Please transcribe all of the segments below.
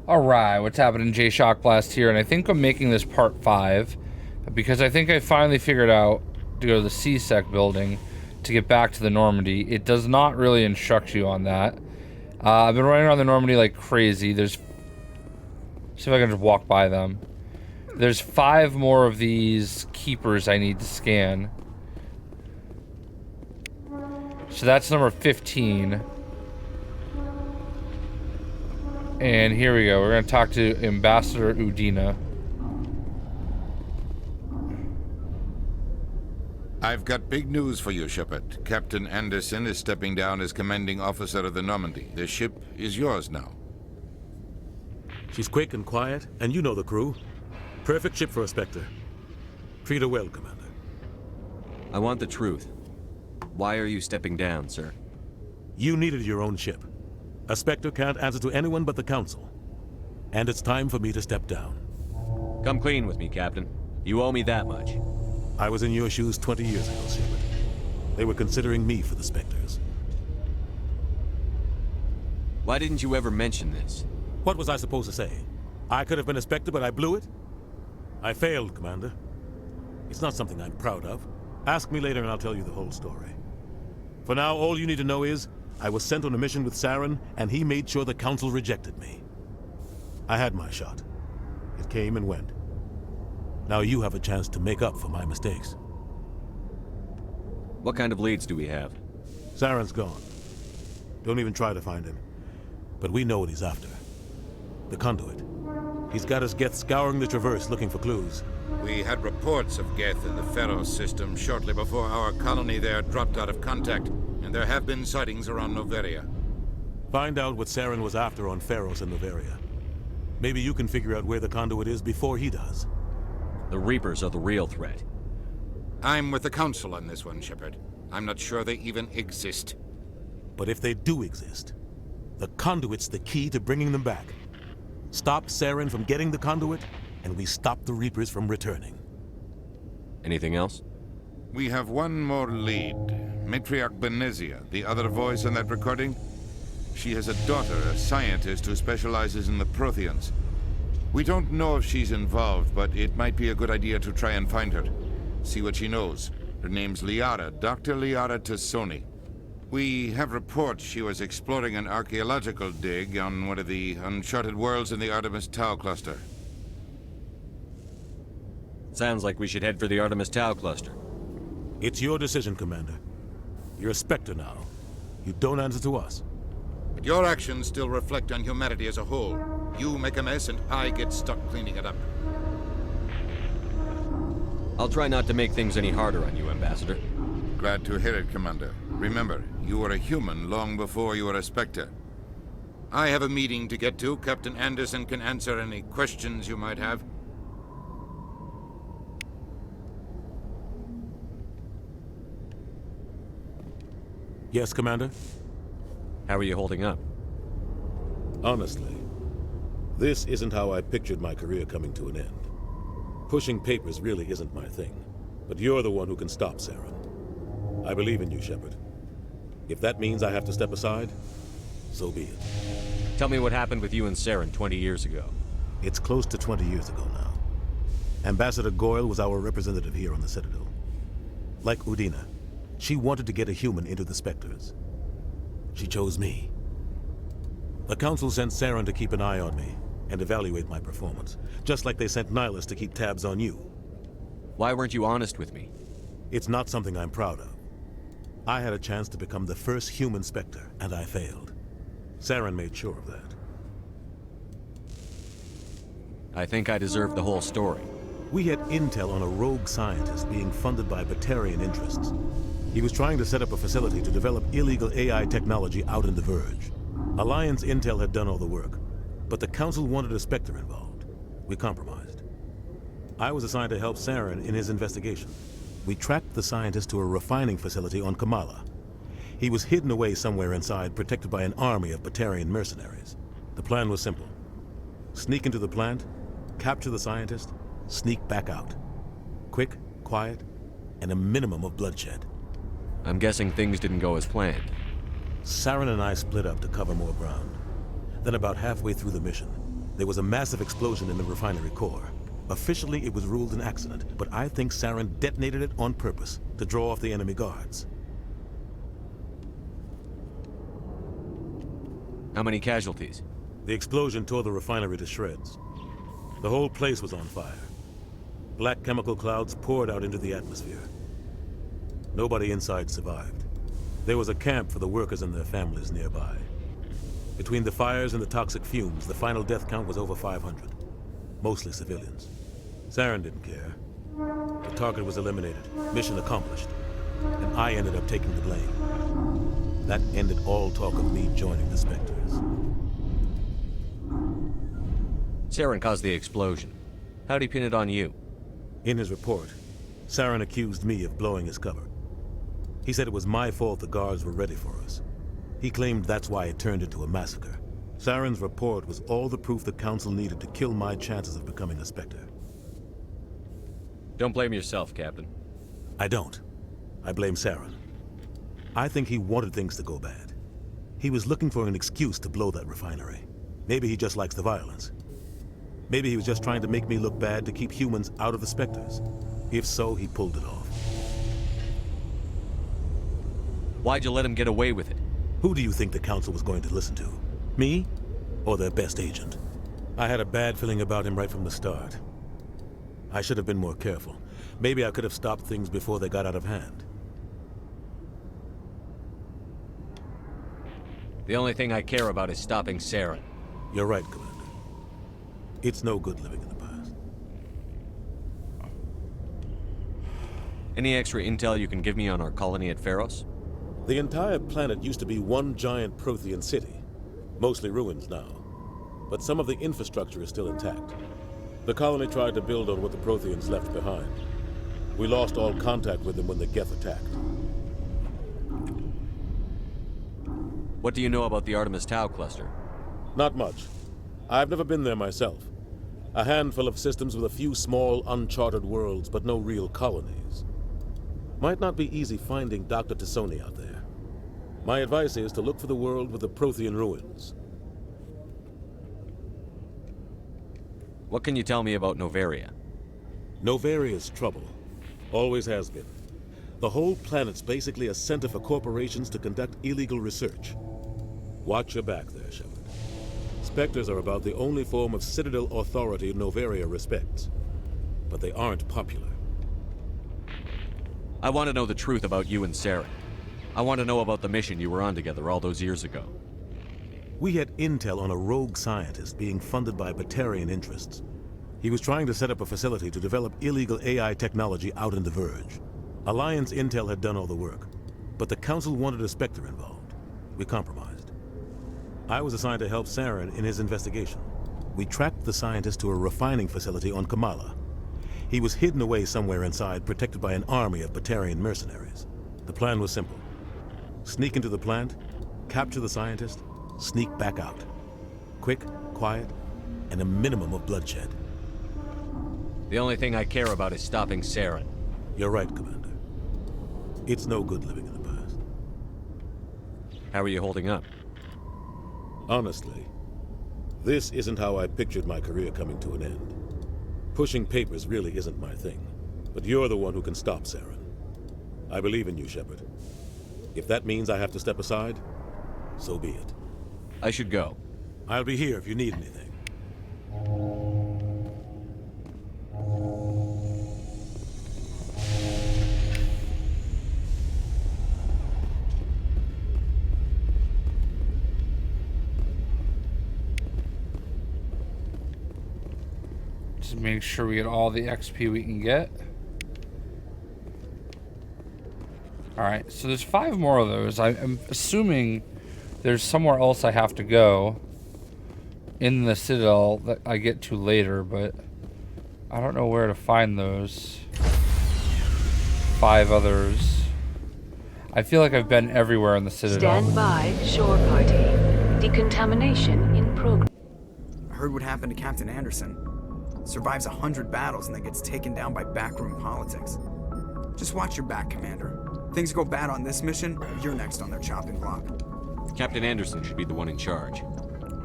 Alright, what's happening? JayShockblast here, and I think I'm making this part 5 because I think I finally figured out to go to the C-Sec building to get back to the Normandy. It does not really instruct you on that. I've been running around the Normandy like crazy. See if I can just walk by them. There's 5 more of these keepers I need to scan. So that's number 15. And here we go. We're going to talk to Ambassador Udina. I've got big news for you, Shepard. Captain Anderson is stepping down as commanding officer of the Normandy. The ship is yours now. She's quick and quiet, and you know the crew. Perfect ship for a Spectre. Treat her well, Commander. I want the truth. Why are you stepping down, sir? You needed your own ship. A Spectre can't answer to anyone but the Council. And it's time for me to step down. Come clean with me, Captain. You owe me that much. I was in your shoes 20 years ago, Shepard. They were considering me for the Spectres. Why didn't you ever mention this? What was I supposed to say? I could have been a Spectre, but I blew it? I failed, Commander. It's not something I'm proud of. Ask me later and I'll tell you the whole story. For now, all you need to know is, I was sent on a mission with Saren, and he made sure the Council rejected me. I had my shot. It came and went. Now you have a chance to make up for my mistakes. What kind of leads do we have? Saren's gone. Don't even try to find him. But we know what he's after. The conduit. He's got his Geth scouring the Traverse looking for clues. We had reports of Geth in the Pharos system shortly before our colony there dropped out of contact, and there have been sightings around Noveria. Find out what Saren was after on Pharos and Noveria. Maybe you can figure out where the conduit is before he does. The Reapers are the real threat. I'm with the Council on this one, Shepard. I'm not sure they even exist. But if they do exist, the conduit's the key to bringing them back. Stop Saren from getting the conduit, and we stop the Reapers from returning. Anything else? We have one more lead. Matriarch Benezia, the other voice in that recording. She has a daughter, a scientist who specializes in the Protheans. We don't know if she's involved, but it might be a good idea to try and find her. See what she knows. Her name's Liara, Dr. Liara Tassoni. We have reports she was exploring an archaeological dig on one of the uncharted worlds in the Artemis Tau cluster. Sounds like we should head for the Artemis Tau cluster. It's your decision, Commander. You're a Spectre now. You don't answer to us. But your actions still reflect on humanity as a whole. You make a mess and I get stuck cleaning it up. I'll try not to make things any harder on you, Ambassador. Glad to hear it, Commander. Remember, you were a human long before you were a Spectre. I have a meeting to get to. Captain Anderson can answer any questions you might have. Yes, Commander? How are you holding up? Honestly, this isn't how I pictured my career coming to an end. Pushing papers really isn't my thing, but you're the one who can stop Saren. I believe in you, Shepard. If that means I have to step aside, so be it. Tell me what happened with you and Saren 20 years ago. It's close to 20 years ago now. Ambassador Goyle was our representative here on the Citadel. Like Udina, she wanted to get a human into the Spectres. She chose me. The Council sent Saren to keep an eye on me and evaluate my performance, just like they sent Nihilus to keep tabs on you. Why weren't you honest with me? It's not something I'm proud of. I had a chance to become the first human Spectre, and I failed. Saren made sure of that. I think I deserve the whole story. We had intel on a rogue scientist being funded by Batarian interests. He was trying to set up a facility to develop illegal AI technology out in the Verge. Alliance intel had done all the work, but the Council wanted a Spectre involved. We compromised. I was assigned to help Saren in his investigation. We tracked the scientist to a refining facility on Kamala. He was hidden away somewhere inside, protected by an army of Batarian mercenaries. The plan was simple. Sneak into the plant, capture the scientist, sneak back out. Quick, quiet, and a minimum of bloodshed. I'm guessing things didn't go as planned. Saren and I split up to cover more ground. Then about halfway through the mission, There was a massive explosion in the refinery core. Officially, it was ruled an accident, but I think Saren detonated it on purpose to draw off the enemy guards. How many casualties? The explosion tore the refinery to shreds. The whole place was on fire. Black chemical clouds poured out into the atmosphere. Nobody inside survived. There was a camp for the workers and their families nearby. Between the fires and the toxic fumes, the final death count was over 500. Mostly civilians. Saren didn't care. The target was eliminated, mission accomplished, and I ended up taking the blame. That ended all talk of me joining the Spectres. Saren caused the explosion. How'd he pin it on you? In his report, Saren accused me of blowing his cover. He said it was my fault the guards were ready for us. He claimed that's why it turned into a massacre. Saren's report was all the proof the Council needed to kill my chances of becoming a Spectre. Don't blame yourself, Captain. I don't. I blame Saren. I think he wanted things to go bad. He was looking for an excuse to blow that refinery. Maybe he just likes the violence. Maybe he was just trying to make me look bad to keep humans out of the Spectres. If so, he pulled it off. Why'd you let him get away with it? Who do you think the Council was going to listen to? Me? Or their best agent? I had a bad feeling about him right from the start. I should have been more careful. Maybe I could have stopped things before they got out of hand. The only thing I care about is stopping Saren. You're right, Commander. It's no good living in the past. Any extra intel you can give me on our colony at Pharos? The entire planet used to be one giant Prothean city. Mostly ruins now. But some of the infrastructure is still intact. The colony tried to build on what the Protheans left behind. We lost all contact with them when the Geth attacked. What do you know about the Artemis Tau cluster? Not much. I've never been there myself. A handful of systems with a few small, uncharted worlds, but no real colonies. Might not be easy finding Dr. Tassoni out there. My advice is to look for the world with the Prothean ruins. What can you tell me about Novaria? Novaria's trouble. Always has been. The whole planet's basically a center for corporations to conduct illegal research. Watch your back there, Shepard. Spectres are about the only form of Citadel authority Novaria respects. But they aren't popular. I want to know the truth about you and Saren. I want to know about the mission you were on together all those years ago. We had intel on a rogue scientist being funded by Batarian interests. He was trying to set up a facility to develop illegal AI technology out in the Verge. Alliance intel had done all the work, but the Council wanted a Spectre involved. We compromised. I was assigned to help Saren in his investigation. We tracked the scientist to a refining facility on Kamala. He was hidden away somewhere inside, protected by an army of Batarian mercenaries. The plan was simple. Sneak into the plant, capture the scientist, sneak back out. Quick, quiet, and a minimum of bloodshed. The only thing I care about is stopping Saren. You're right, Commander. It's no good living in the past. How are you holding up? Honestly, this isn't how I pictured my career coming to an end. Pushing papers really isn't my thing, but you're the one who can stop Saren. I believe in you, Shepard. If that means I have to step aside, so be it. I should go. I'll be here if you need anything. Just make sure we get all the XP we can get. Alright, so there's 5 more of those. I'm assuming there's somewhere else I have to go in the Citadel that I get to later, but I don't know where to find those 5 others. I feel like I've been everywhere in the Citadel. Stand by, shore party. Decontamination in progress. I heard what happened to Captain Anderson. Survives 100 battles and then gets taken down by backroom politics. Just watch your back, Commander. Things go bad on this mission, you're next on their chopping block. Captain Anderson should be the one in charge.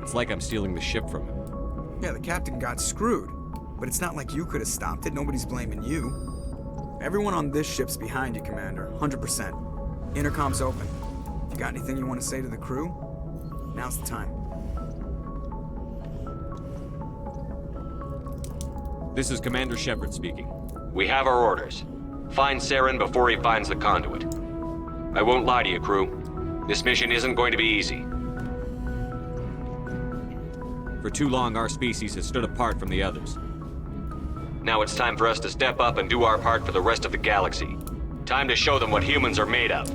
It's like I'm stealing the ship from him. Yeah, the captain got screwed. But it's not like you could have stopped it. Nobody's blaming you. Everyone on this ship's behind you, Commander. 100%. Intercom's open. If you got anything you want to say to the crew, now's the time. This is Commander Shepard speaking. We have our orders. Find Saren before he finds the conduit. I won't lie to you, crew. This mission isn't going to be easy. For too long, our species has stood apart from the others. Now it's time for us to step up and do our part for the rest of the galaxy. Time to show them what humans are made of.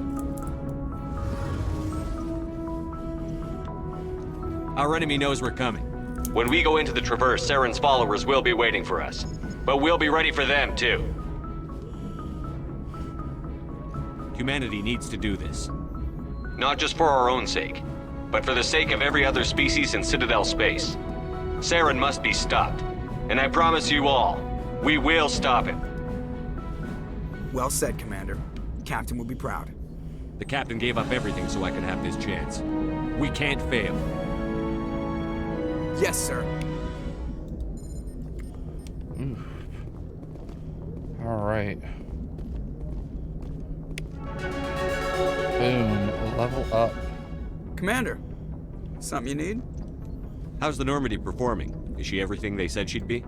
Our enemy knows we're coming. When we go into the Traverse, Saren's followers will be waiting for us. But we'll be ready for them, too. Humanity needs to do this. Not just for our own sake, but for the sake of every other species in Citadel space. Saren must be stopped. And I promise you all, we will stop him. Well said, Commander. Captain will be proud. The captain gave up everything so I could have this chance. We can't fail. Yes, sir. All right. Boom. Level up. Commander, something you need? How's the Normandy performing? Is she everything they said she'd be?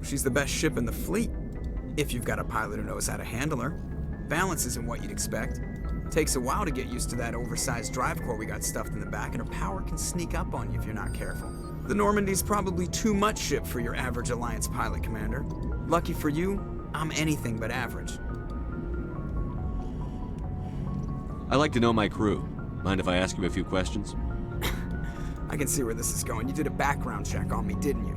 She's the best ship in the fleet. If you've got a pilot who knows how to handle her. Balance isn't what you'd expect. Takes a while to get used to that oversized drive core we got stuffed in the back, and her power can sneak up on you if you're not careful. The Normandy's probably too much ship for your average Alliance pilot, Commander. Lucky for you, I'm anything but average. I like to know my crew. Mind if I ask you a few questions? I can see where this is going. You did a background check on me, didn't you?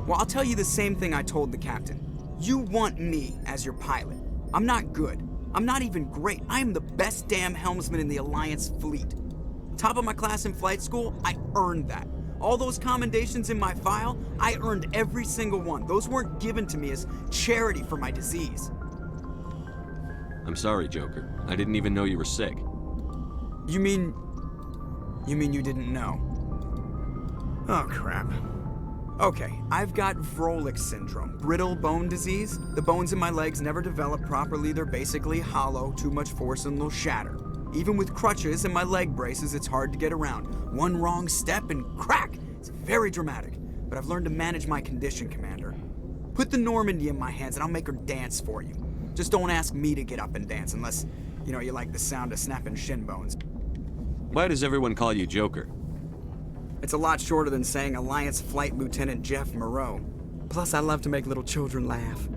Well, I'll tell you the same thing I told the captain. You want me as your pilot. I'm not good. I'm not even great. I am the best damn helmsman in the Alliance fleet. Top of my class in flight school, I earned that. All those commendations in my file, I earned every single one. Those weren't given to me as charity for my disease. I'm sorry, Joker. I didn't even know you were sick. You mean you didn't know? Oh, crap. Okay, I've got Vrolik syndrome, brittle bone disease. The bones in my legs never develop properly. They're basically hollow, too much force and they'll shatter. Even with crutches and my leg braces, it's hard to get around. One wrong step and crack! It's very dramatic. But I've learned to manage my condition, Commander. Put the Normandy in my hands and I'll make her dance for you. Just don't ask me to get up and dance unless, you like the sound of snapping shin bones. Why does everyone call you Joker? It's a lot shorter than saying Alliance Flight Lieutenant Jeff Moreau. Plus, I love to make little children laugh.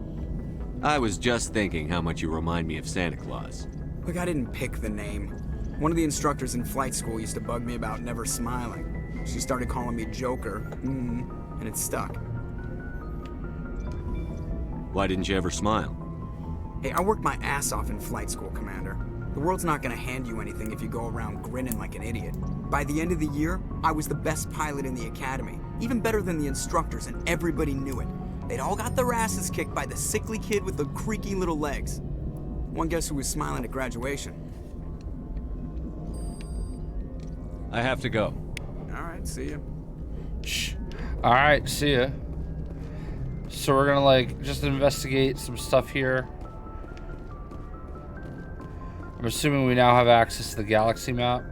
I was just thinking how much you remind me of Santa Claus. Look, I didn't pick the name. One of the instructors in flight school used to bug me about never smiling. She started calling me Joker, and it stuck. Why didn't you ever smile? Hey, I worked my ass off in flight school, Commander. The world's not gonna hand you anything if you go around grinning like an idiot. By the end of the year, I was the best pilot in the academy, even better than the instructors, and everybody knew it. They'd all got their asses kicked by the sickly kid with the creaky little legs. One guess who was smiling at graduation? I have to go. All right, see ya. Shh. All right, see ya. So we're gonna just investigate some stuff here. I'm assuming we now have access to the galaxy map.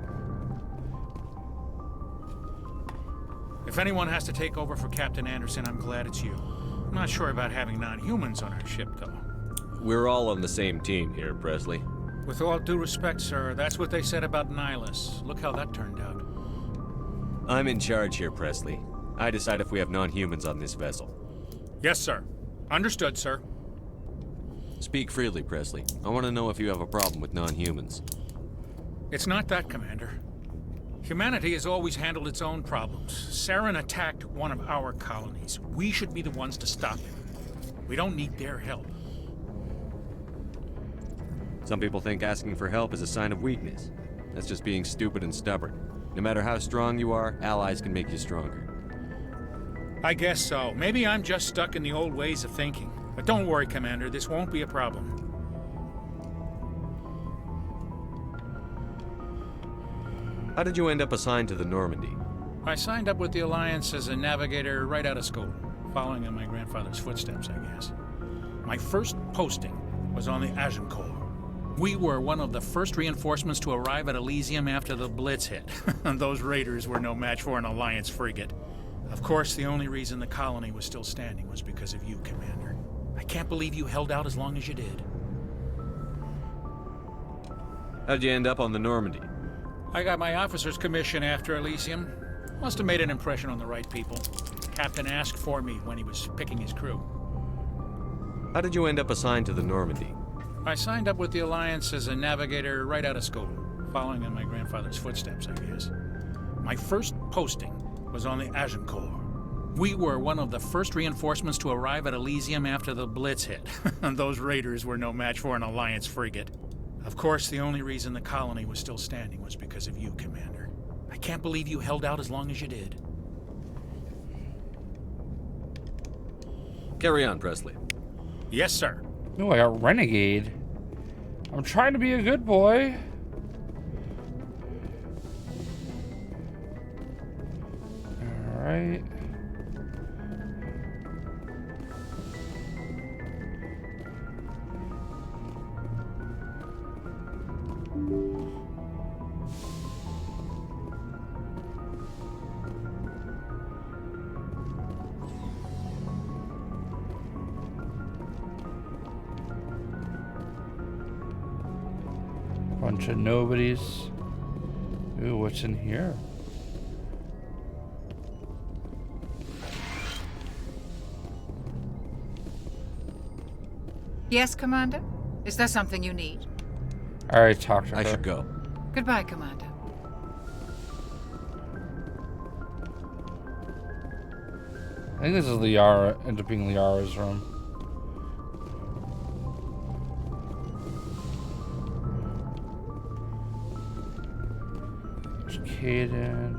If anyone has to take over for Captain Anderson, I'm glad it's you. I'm not sure about having non-humans on our ship, though. We're all on the same team here, Presley. With all due respect, sir, that's what they said about Nihilus. Look how that turned out. I'm in charge here, Presley. I decide if we have non-humans on this vessel. Yes, sir. Understood, sir. Speak freely, Presley. I want to know if you have a problem with non-humans. It's not that, Commander. Humanity has always handled its own problems. Saren attacked one of our colonies. We should be the ones to stop him. We don't need their help. Some people think asking for help is a sign of weakness. That's just being stupid and stubborn. No matter how strong you are, allies can make you stronger. I guess so. Maybe I'm just stuck in the old ways of thinking. But don't worry, Commander. This won't be a problem. How did you end up assigned to the Normandy? I signed up with the Alliance as a navigator right out of school, following in my grandfather's footsteps, I guess. My first posting was on the Agincourt. We were one of the first reinforcements to arrive at Elysium after the Blitz hit. Those raiders were no match for an Alliance frigate. Of course, the only reason the colony was still standing was because of you, Commander. I can't believe you held out as long as you did. How'd you end up on the Normandy? I got my officer's commission after Elysium. Must have made an impression on the right people. Captain asked for me when he was picking his crew. How did you end up assigned to the Normandy? I signed up with the Alliance as a navigator right out of school, following in my grandfather's footsteps, I guess. My first posting was on the Agincourt. We were one of the first reinforcements to arrive at Elysium after the Blitz hit. Those raiders were no match for an Alliance frigate. Of course, the only reason the colony was still standing was because of you, Commander. I can't believe you held out as long as you did. Carry on, Presley. Yes, sir. No, I got Renegade. I'm trying to be a good boy. Alright. Bunch of nobodies. Ooh, what's in here? Yes, Commander? Is there something you need? I already talked to her. I should go. Goodbye, Commander. I think this is Liara, ended up being Liara's room. There's Caden.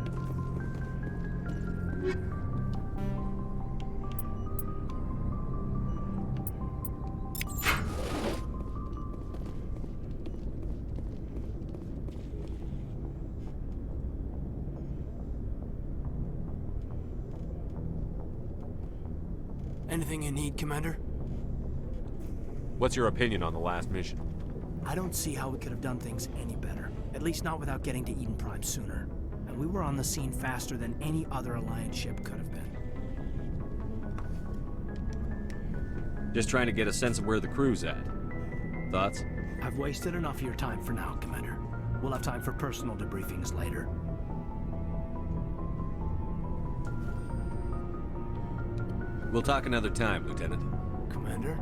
Anything you need, Commander? What's your opinion on the last mission? I don't see how we could have done things any better. At least not without getting to Eden Prime sooner. And we were on the scene faster than any other Alliance ship could have been. Just trying to get a sense of where the crew's at. Thoughts? I've wasted enough of your time for now, Commander. We'll have time for personal debriefings later. We'll talk another time, Lieutenant. Commander?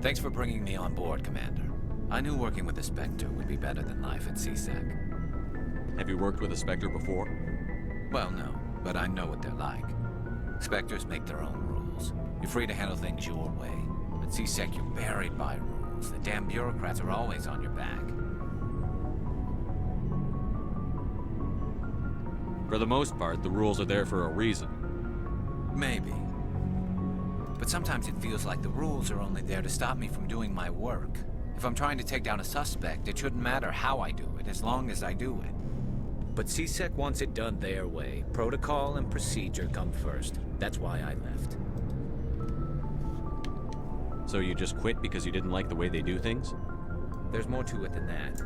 Thanks for bringing me on board, Commander. I knew working with the Spectre would be better than life at CSEC. Have you worked with a Spectre before? Well, no, but I know what they're like. Spectres make their own rules. You're free to handle things your way. At CSEC, you're buried by rules. The damn bureaucrats are always on your back. For the most part, the rules are there for a reason. Maybe. But sometimes it feels like the rules are only there to stop me from doing my work. If I'm trying to take down a suspect, it shouldn't matter how I do it, as long as I do it. But CSEC wants it done their way. Protocol and procedure come first. That's why I left. So you just quit because you didn't like the way they do things? There's more to it than that.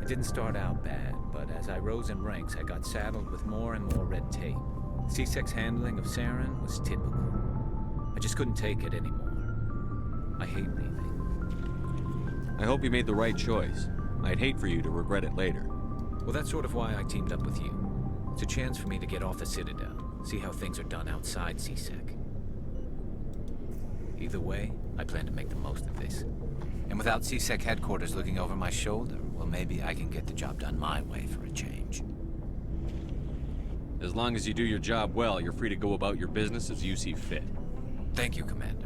It didn't start out bad, but as I rose in ranks, I got saddled with more and more red tape. CSEC's handling of Saren was typical. I just couldn't take it anymore. I hate leaving. I hope you made the right choice. I'd hate for you to regret it later. Well, that's sort of why I teamed up with you. It's a chance for me to get off the Citadel, see how things are done outside CSEC. Either way, I plan to make the most of this. And without CSEC headquarters looking over my shoulder, well, maybe I can get the job done my way for a change. As long as you do your job well, you're free to go about your business as you see fit. Thank you, Commander.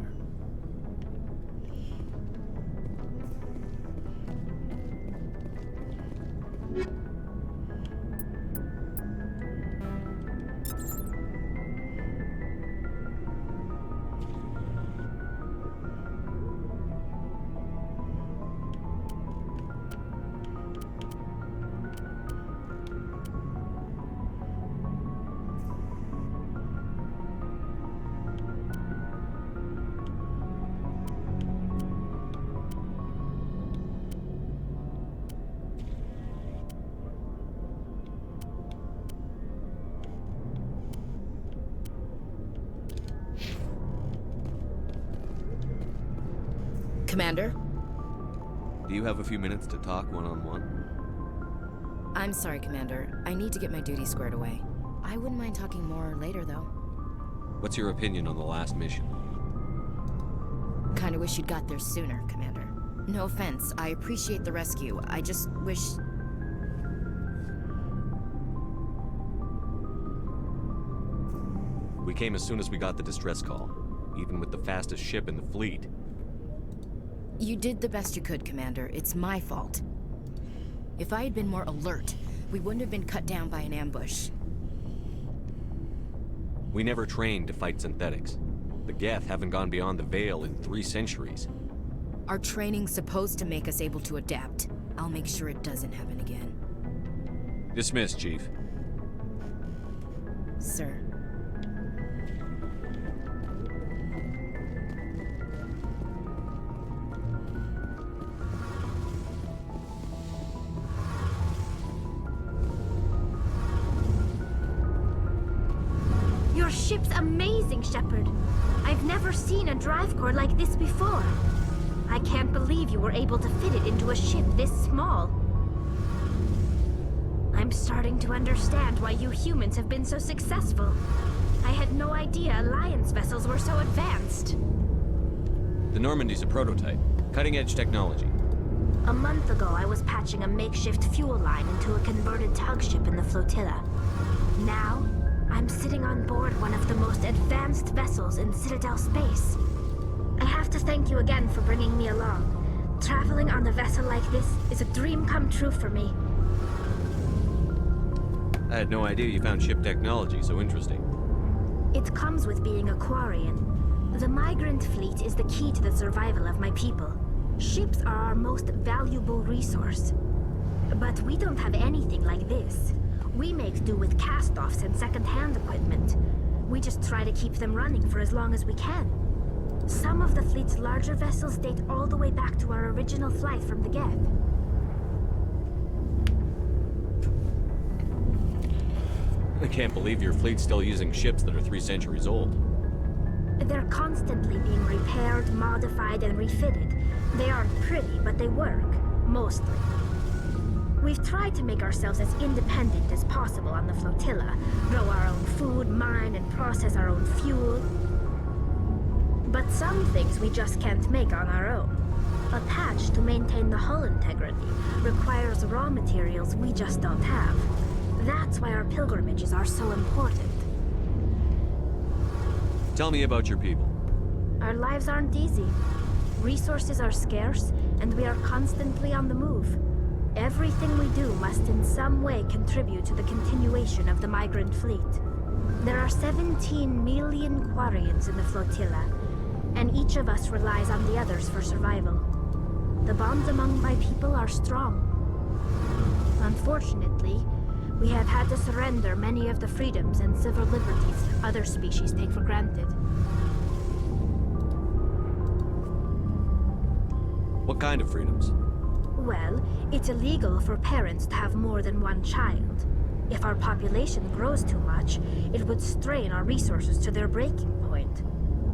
Commander? Do you have a few minutes to talk one-on-one? I'm sorry, Commander. I need to get my duty squared away. I wouldn't mind talking more later, though. What's your opinion on the last mission? Kinda wish you'd got there sooner, Commander. No offense, I appreciate the rescue. I just wish... We came as soon as we got the distress call, even with the fastest ship in the fleet. You did the best you could, Commander. It's my fault. If I had been more alert, we wouldn't have been cut down by an ambush. We never trained to fight synthetics. The Geth haven't gone beyond the Veil in 3 centuries. Our training's supposed to make us able to adapt. I'll make sure it doesn't happen again. Dismissed, Chief. Sir. Your ship's amazing, Shepard. I've never seen a drive core like this before. I can't believe you were able to fit it into a ship this small. I'm starting to understand why you humans have been so successful. I had no idea Alliance vessels were so advanced. The Normandy's a prototype. Cutting-edge technology. A month ago, I was patching a makeshift fuel line into a converted tug ship in the flotilla. Now, I'm sitting on board one of the most advanced vessels in Citadel space. I have to thank you again for bringing me along. Traveling on a vessel like this is a dream come true for me. I had no idea you found ship technology so interesting. It comes with being a Quarian. The migrant fleet is the key to the survival of my people. Ships are our most valuable resource. But we don't have anything like this. We make do with cast-offs and second-hand equipment. We just try to keep them running for as long as we can. Some of the fleet's larger vessels date all the way back to our original flight from the Geth. I can't believe your fleet's still using ships that are 3 centuries old. They're constantly being repaired, modified, and refitted. They aren't pretty, but they work. Mostly. We've tried to make ourselves as independent as possible on the flotilla. Grow our own food, mine, and process our own fuel. But some things we just can't make on our own. A patch to maintain the hull integrity requires raw materials we just don't have. That's why our pilgrimages are so important. Tell me about your people. Our lives aren't easy. Resources are scarce, and we are constantly on the move. Everything we do must in some way contribute to the continuation of the migrant fleet. There are 17 million Quarians in the flotilla, and each of us relies on the others for survival. The bonds among my people are strong. Unfortunately, We have had to surrender many of the freedoms and civil liberties other species take for granted. What kind of freedoms? Well, it's illegal for parents to have more than one child. If our population grows too much, it would strain our resources to their breaking point.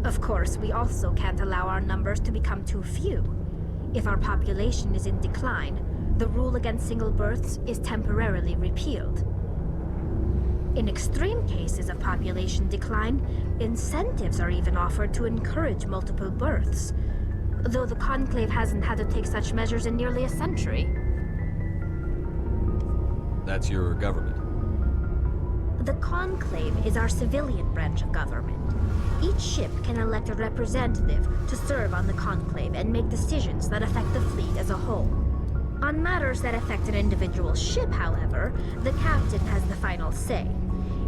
Of course, we also can't allow our numbers to become too few. If our population is in decline, the rule against single births is temporarily repealed. In extreme cases of population decline, incentives are even offered to encourage multiple births, though the Conclave hasn't had to take such measures in nearly a century. That's your government. The Conclave is our civilian branch of government. Each ship can elect a representative to serve on the Conclave and make decisions that affect the fleet as a whole. On matters that affect an individual ship, however, the captain has the final say.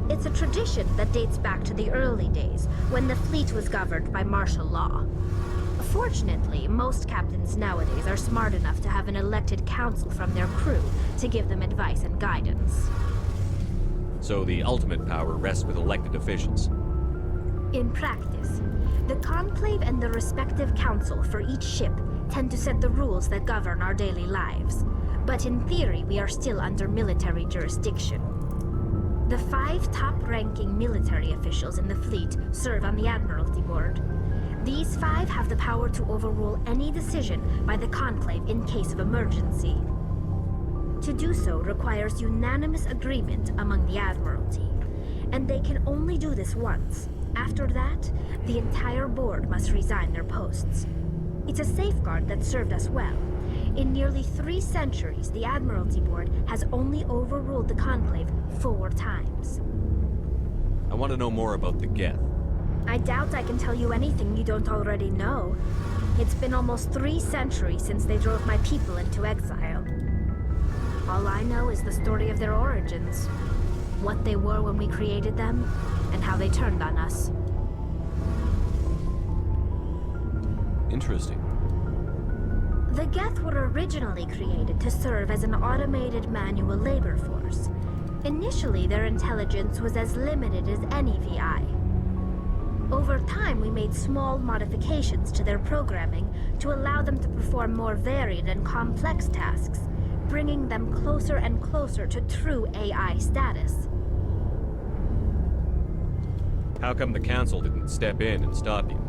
It's a tradition that dates back to the early days, when the fleet was governed by martial law. Fortunately, most captains nowadays are smart enough to have an elected council from their crew to give them advice and guidance. So the ultimate power rests with elected officials. In practice, the Conclave and the respective council for each ship tend to set the rules that govern our daily lives. But in theory, we are still under military jurisdiction. The 5 top-ranking military officials in the fleet serve on the Admiralty Board. These 5 have the power to overrule any decision by the Conclave in case of emergency. To do so requires unanimous agreement among the Admiralty, and they can only do this once. After that, the entire board must resign their posts. It's a safeguard that served us well. In nearly 3 centuries, the Admiralty Board has only overruled the Conclave 4 times. I want to know more about the Geth. I doubt I can tell you anything you don't already know. It's been almost 3 centuries since they drove my people into exile. All I know is the story of their origins, what they were when we created them, and how they turned on us. Interesting. The Geth were originally created to serve as an automated manual labor force. Initially, their intelligence was as limited as any VI. Over time, we made small modifications to their programming to allow them to perform more varied and complex tasks, bringing them closer and closer to true AI status. How come the Council didn't step in and stop you?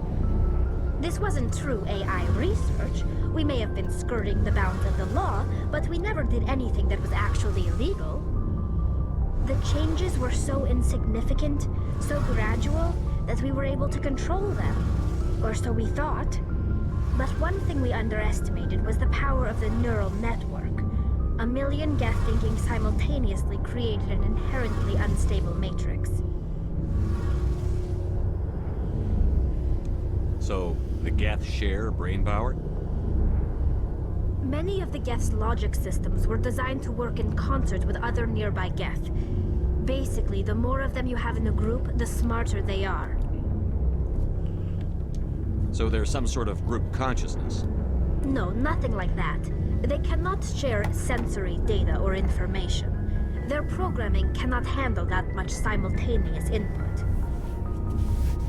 This wasn't true AI research. We may have been skirting the bounds of the law, but we never did anything that was actually illegal. The changes were so insignificant, so gradual, that we were able to control them. Or so we thought. But one thing we underestimated was the power of the neural network. A million Geth thinking simultaneously created an inherently unstable matrix. So, the Geth share brain power? Many of the Geth's logic systems were designed to work in concert with other nearby Geth. Basically, the more of them you have in a group, the smarter they are. So there's some sort of group consciousness? No, nothing like that. They cannot share sensory data or information. Their programming cannot handle that much simultaneous input.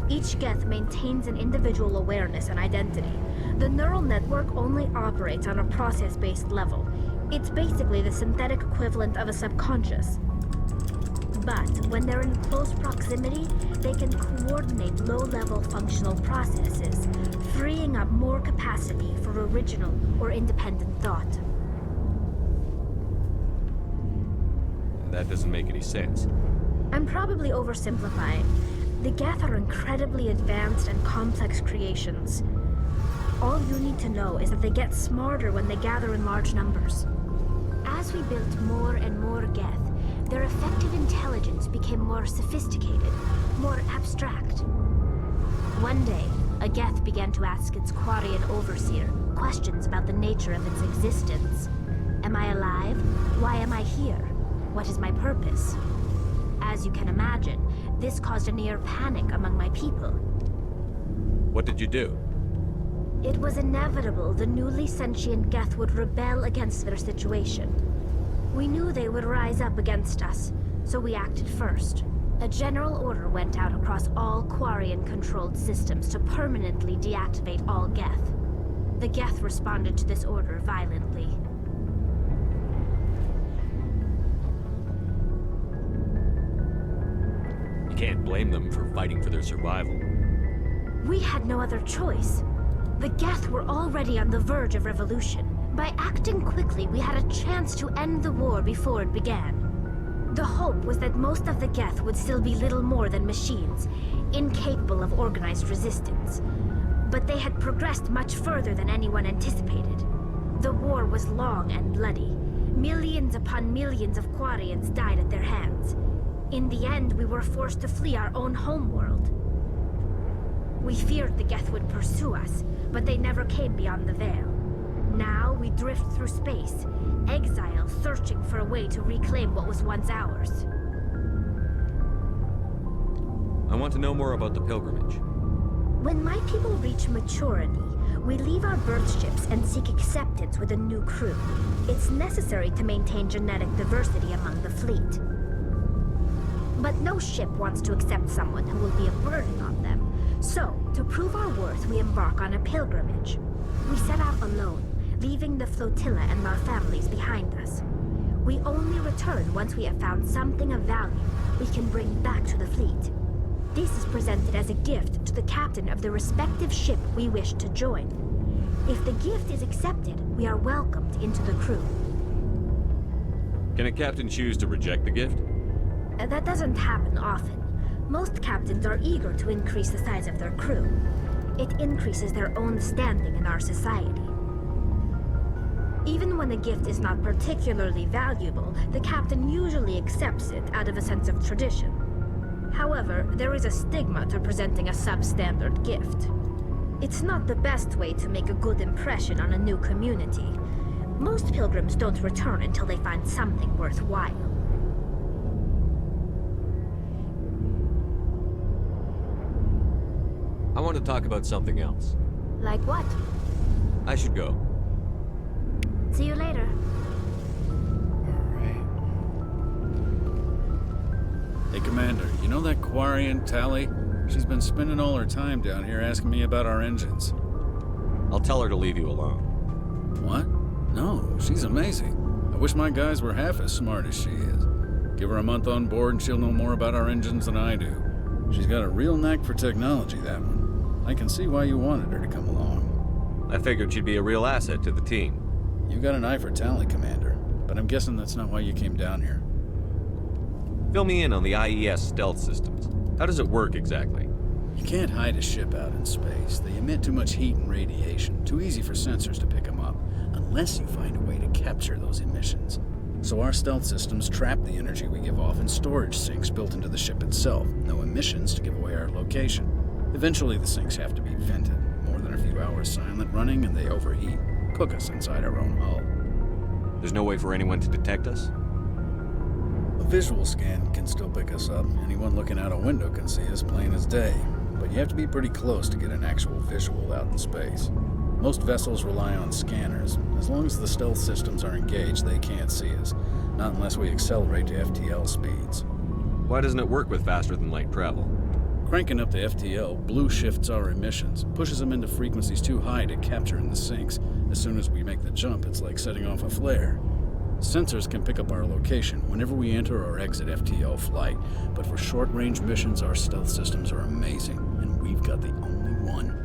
Each Geth maintains an individual awareness and identity. The neural network only operates on a process-based level. It's basically the synthetic equivalent of a subconscious. But when they're in close proximity, they can coordinate low-level functional processes, freeing up more capacity for original or independent thought. That doesn't make any sense. I'm probably oversimplifying. The Geth are incredibly advanced and complex creations. All you need to know is that they get smarter when they gather in large numbers. As we built more and more Geth, their effective intelligence became more sophisticated, more abstract. One day, a Geth began to ask its Quarian overseer questions about the nature of its existence. Am I alive? Why am I here? What is my purpose? As you can imagine, this caused a near panic among my people. What did you do? It was inevitable the newly sentient Geth would rebel against their situation. We knew they would rise up against us, so we acted first. A general order went out across all Quarian-controlled systems to permanently deactivate all Geth. The Geth responded to this order violently. You can't blame them for fighting for their survival. We had no other choice. The Geth were already on the verge of revolution. By acting quickly, we had a chance to end the war before it began. The hope was that most of the Geth would still be little more than machines, incapable of organized resistance. But they had progressed much further than anyone anticipated. The war was long and bloody. Millions upon millions of Quarians died at their hands. In the end, we were forced to flee our own homeworld. We feared the Geth would pursue us, but they never came beyond the Veil. Now we drift through space, exiles searching for a way to reclaim what was once ours. I want to know more about the pilgrimage. When my people reach maturity, we leave our birth ships and seek acceptance with a new crew. It's necessary to maintain genetic diversity among the fleet. But no ship wants to accept someone who will be a burden on them. So, to prove our worth, we embark on a pilgrimage. We set out alone, leaving the flotilla and our families behind us. We only return once we have found something of value we can bring back to the fleet. This is presented as a gift to the captain of the respective ship we wish to join. If the gift is accepted, we are welcomed into the crew. Can a captain choose to reject the gift? That doesn't happen often. Most captains are eager to increase the size of their crew. It increases their own standing in our society. Even when the gift is not particularly valuable, the captain usually accepts it out of a sense of tradition. However, there is a stigma to presenting a substandard gift. It's not the best way to make a good impression on a new community. Most pilgrims don't return until they find something worthwhile. I want to talk about something else. Like what? I should go. See you later. Hey, Commander, you know that Quarian, Tally? She's been spending all her time down here asking me about our engines. I'll tell her to leave you alone. What? No, she's amazing. I wish my guys were half as smart as she is. Give her a month on board and she'll know more about our engines than I do. She's got a real knack for technology, that one. I can see why you wanted her to come along. I figured she'd be a real asset to the team. You got an eye for talent, Commander, but I'm guessing that's not why you came down here. Fill me in on the IES stealth systems. How does it work exactly? You can't hide a ship out in space. They emit too much heat and radiation. Too easy for sensors to pick them up, unless you find a way to capture those emissions. So our stealth systems trap the energy we give off in storage sinks built into the ship itself. No emissions to give away our location. Eventually the sinks have to be vented. More than a few hours silent running and they overheat. Cook us inside our own hull. There's no way for anyone to detect us? A visual scan can still pick us up. Anyone looking out a window can see us plain as day. But you have to be pretty close to get an actual visual out in space. Most vessels rely on scanners. As long as the stealth systems are engaged, they can't see us. Not unless we accelerate to FTL speeds. Why doesn't it work with faster-than-light travel? Cranking up the FTL blue shifts our emissions, pushes them into frequencies too high to capture in the sinks. As soon as we make the jump, it's like setting off a flare. Sensors can pick up our location whenever we enter or exit FTL flight, but for short-range missions, our stealth systems are amazing, and we've got the only one.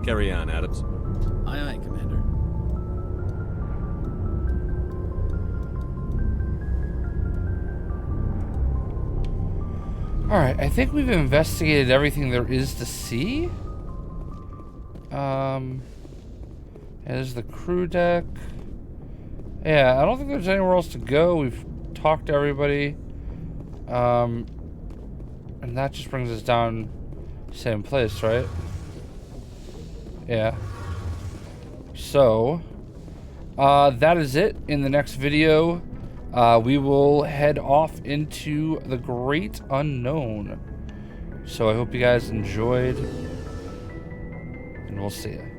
Carry on, Adams. Aye, aye, Commander. Alright, I think we've investigated everything there is to see. There's the crew deck. Yeah, I don't think there's anywhere else to go. We've talked to everybody. And that just brings us down same place, right? Yeah. So, that is it. In the next video, we will head off into the great unknown. So I hope you guys enjoyed and we'll see you.